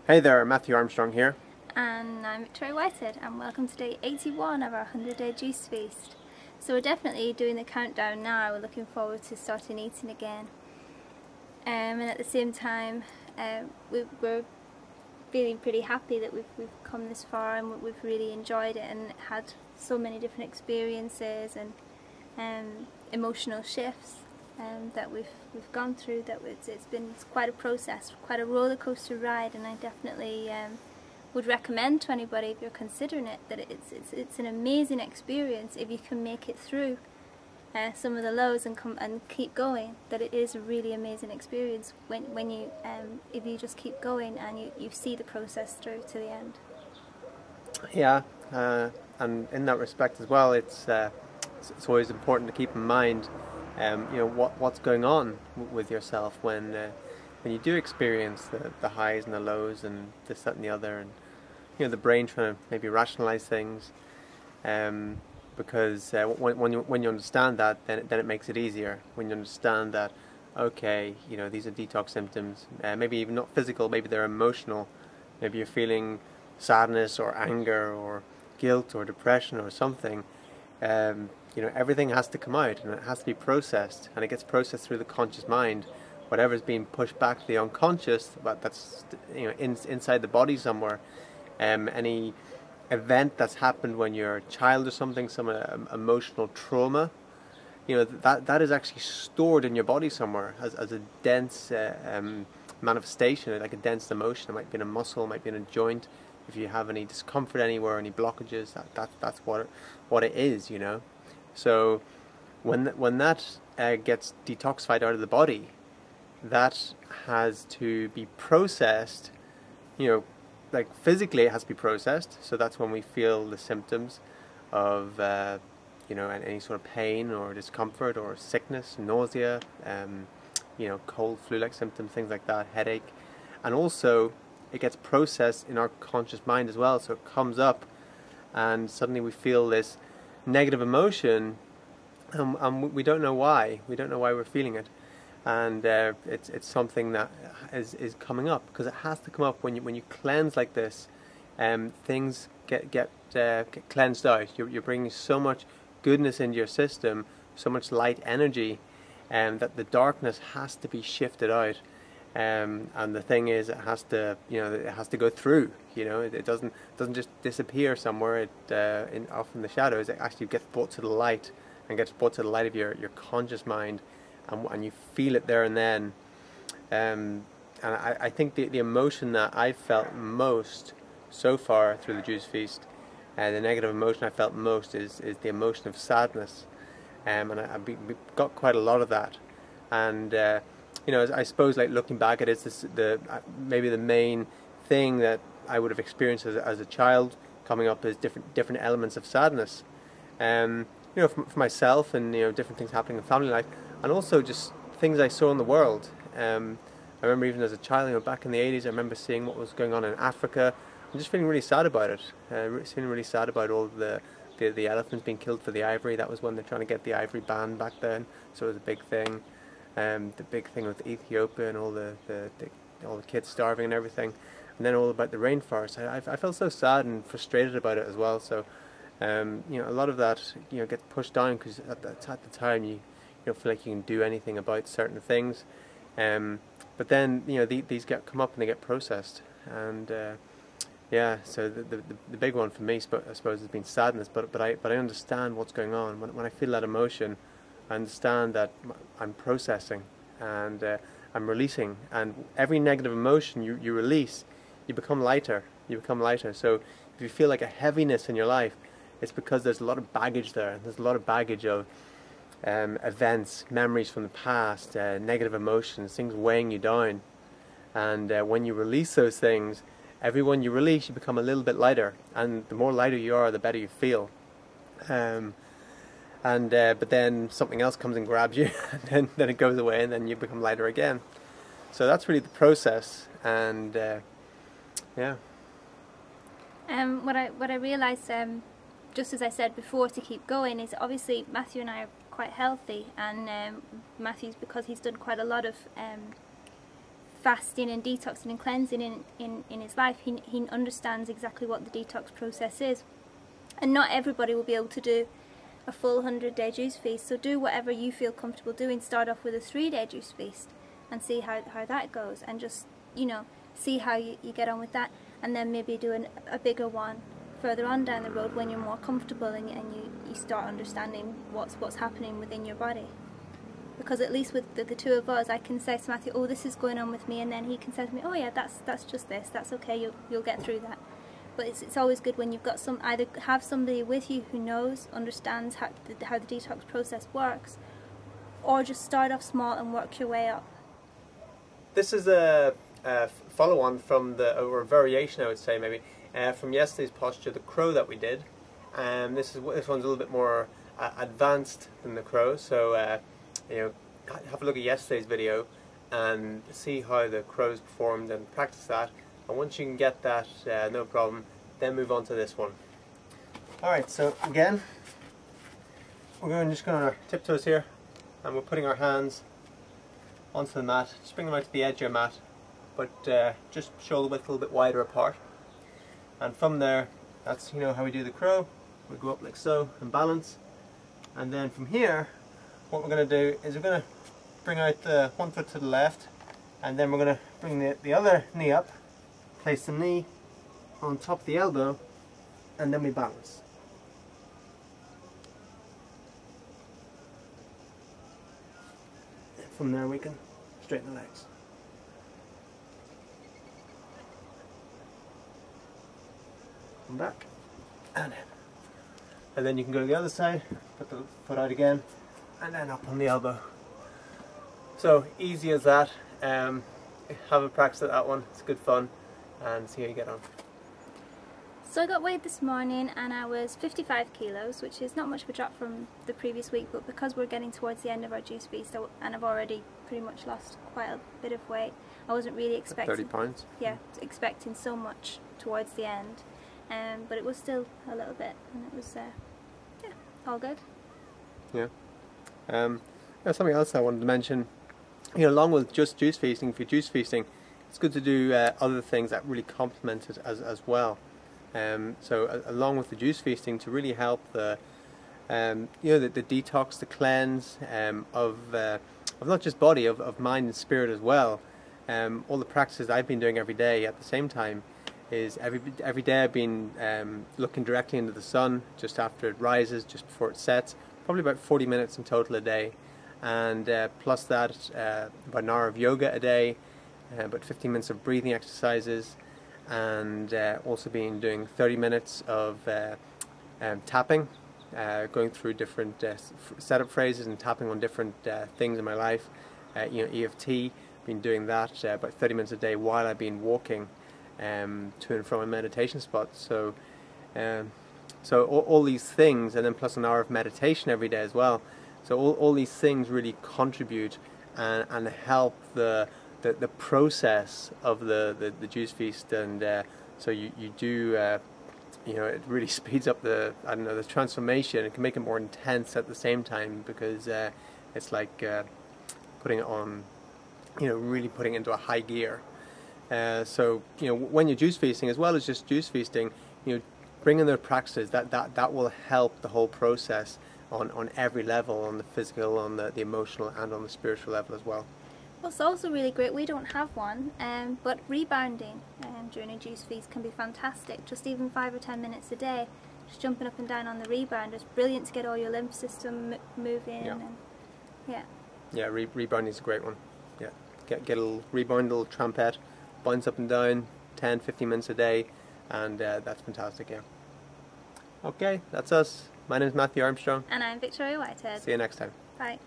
Hey there, Matthew Armstrong here. And I'm Victoria Whitehead, and welcome to day 81 of our 100-day juice feast. So we're definitely doing the countdown now. We're looking forward to starting eating again. And at the same time, we're feeling pretty happy that we've come this far, and we've really enjoyed it and had so many different experiences and emotional shifts that we've gone through. That it's been quite a process, quite a roller coaster ride, and I definitely would recommend to anybody, if you're considering it, that it's an amazing experience if you can make it through some of the lows and keep going. That it is a really amazing experience when you if you just keep going and you see the process through to the end. Yeah, and in that respect as well, it's always important to keep in mind, what's going on with yourself when you do experience the highs and the lows and this, that, and the other, and the brain trying to maybe rationalize things, because when you understand that, then it makes it easier. When you understand that, okay, these are detox symptoms, maybe even not physical, maybe they're emotional. Maybe you're feeling sadness or anger or guilt or depression or something. Everything has to come out, and it has to be processed, and it gets processed through the conscious mind. Whatever's being pushed back to the unconscious, but that's inside the body somewhere. Any event that's happened when you're a child or something, some emotional trauma, that is actually stored in your body somewhere as a dense manifestation, like a dense emotion. It might be in a muscle, it might be in a joint. If you have any discomfort anywhere, any blockages, that's what it is, So when that gets detoxified out of the body, that has to be processed, like physically it has to be processed. So that's when we feel the symptoms of any sort of pain or discomfort or sickness, nausea, cold, flu-like symptoms, things like that, headache. And also it gets processed in our conscious mind as well. So it comes up and suddenly we feel this negative emotion, and we don't know why. We don't know why we're feeling it. And it's something that is coming up, because it has to come up when you cleanse like this. Things get cleansed out. You're bringing so much goodness into your system, so much light energy, that the darkness has to be shifted out. And the thing is, it has to go through. It doesn't just disappear somewhere. Off in the shadows. It actually gets brought to the light, and gets brought to the light of your conscious mind. And you feel it there and then. And I think the emotion that I felt most so far through the juice feast, the negative emotion I felt most is the emotion of sadness. And I got quite a lot of that. And I suppose, like, looking back at it, it's maybe the main thing that I would have experienced as a child coming up as different elements of sadness. For myself, and different things happening in family life. And also just things I saw in the world. I remember even as a child, back in the 80s, I remember seeing what was going on in Africa. I'm just feeling really sad about it. Feeling really sad about all the elephants being killed for the ivory. That was when they're trying to get the ivory banned back then. So it was a big thing. The big thing with Ethiopia and all the kids starving and everything. And then all about the rainforest. I felt so sad and frustrated about it as well. So a lot of that gets pushed down, because at the time you don't feel like you can do anything about certain things, but then these come up and they get processed, and so the big one for me, I suppose, has been sadness. But I understand what's going on when I feel that emotion. I understand that I'm processing, and I'm releasing, and every negative emotion you release, you become lighter. So if you feel like a heaviness in your life, it's because there's a lot of baggage there. There's a lot of baggage of events, memories from the past, negative emotions, things weighing you down. And when you release those things, every one you release, you become a little bit lighter. And the more lighter you are, the better you feel. But then something else comes and grabs you, and then it goes away, and then you become lighter again. So that's really the process. And What I realised, just as I said before, to keep going, is obviously Matthew and I are quite healthy, and Matthew's, because he's done quite a lot of fasting and detoxing and cleansing in his life, he understands exactly what the detox process is. And not everybody will be able to do a full 100-day juice feast, so do whatever you feel comfortable doing. Start off with a 3-day juice feast and see how that goes, and just, you know, see how you get on with that, and then maybe do a bigger one further on down the road when you're more comfortable and you start understanding what's happening within your body. Because at least with the two of us, I can say to Matthew, oh, this is going on with me, and then he can say to me, oh yeah, that's just this, that's okay, you'll get through that. But it's always good when you've got either have somebody with you who knows, understands how the detox process works, or just start off small and work your way up. This is a follow-on from or a variation, I would say, maybe, from yesterday's posture, the crow that we did. This one's a little bit more advanced than the crow, so you know, have a look at yesterday's video and see how the crows performed and practice that. And once you can get that, no problem, then move on to this one. Alright, so again, we're just going on our tiptoes here, and we're putting our hands onto the mat. Just bring them out to the edge of your mat, but just shoulder width a little bit wider apart. And from there, that's, you know, how we do the crow. We go up like so and balance. And then from here, what we're going to do is we're going to bring out the one foot to the left, and then we're going to bring the other knee up, place the knee on top of the elbow, and then we balance. And from there we can straighten the legs. And back, and in. And then you can go to the other side, put the foot out again, and then up on the elbow. So easy as that. Have a practice at that one, it's good fun, and see how you get on. So I got weighed this morning and I was 55 kilos, which is not much of a drop from the previous week, but because we're getting towards the end of our juice feast and I've already pretty much lost quite a bit of weight, I wasn't really expecting 30 pounds. Yeah, expecting so much towards the end, but it was still a little bit, and it was yeah, all good. Yeah. Something else I wanted to mention, you know, along with just juice feasting, if you're juice feasting, it's good to do other things that really complement it as well. So along with the juice feasting, to really help the you know, the detox, the cleanse of not just body, of mind and spirit as well. All the practices I've been doing every day at the same time is every day I've been looking directly into the sun just after it rises, just before it sets, probably about 40 minutes in total a day, and plus that about an hour of yoga a day, about 15 minutes of breathing exercises, and also been doing 30 minutes of tapping, going through different setup phrases and tapping on different things in my life. You know, EFT, been doing that about 30 minutes a day while I've been walking to and from a meditation spot. So so all these things, and then plus an hour of meditation every day as well. So all these things really contribute and help the process of the juice feast, and so you do you know, it really speeds up the transformation. It can make it more intense at the same time, because it's like putting it on, you know, really putting it into a high gear. So, you know, when you're juice feasting, as well as just juice feasting, you know, bring in the practices that will help the whole process on every level, on the physical, on the emotional, and on the spiritual level as well. What's also really great, we don't have one, but rebounding during a juice feast can be fantastic. Just even 5 or 10 minutes a day, just jumping up and down on the rebound is brilliant to get all your lymph system moving. Yeah. And, yeah, rebounding is a great one. Yeah, get a little rebound, a little trumpet, bounce up and down, 10-15 minutes a day, and that's fantastic. Yeah. Okay, that's us. My name is Matthew Armstrong. And I'm Victoria Whitehead. See you next time. Bye.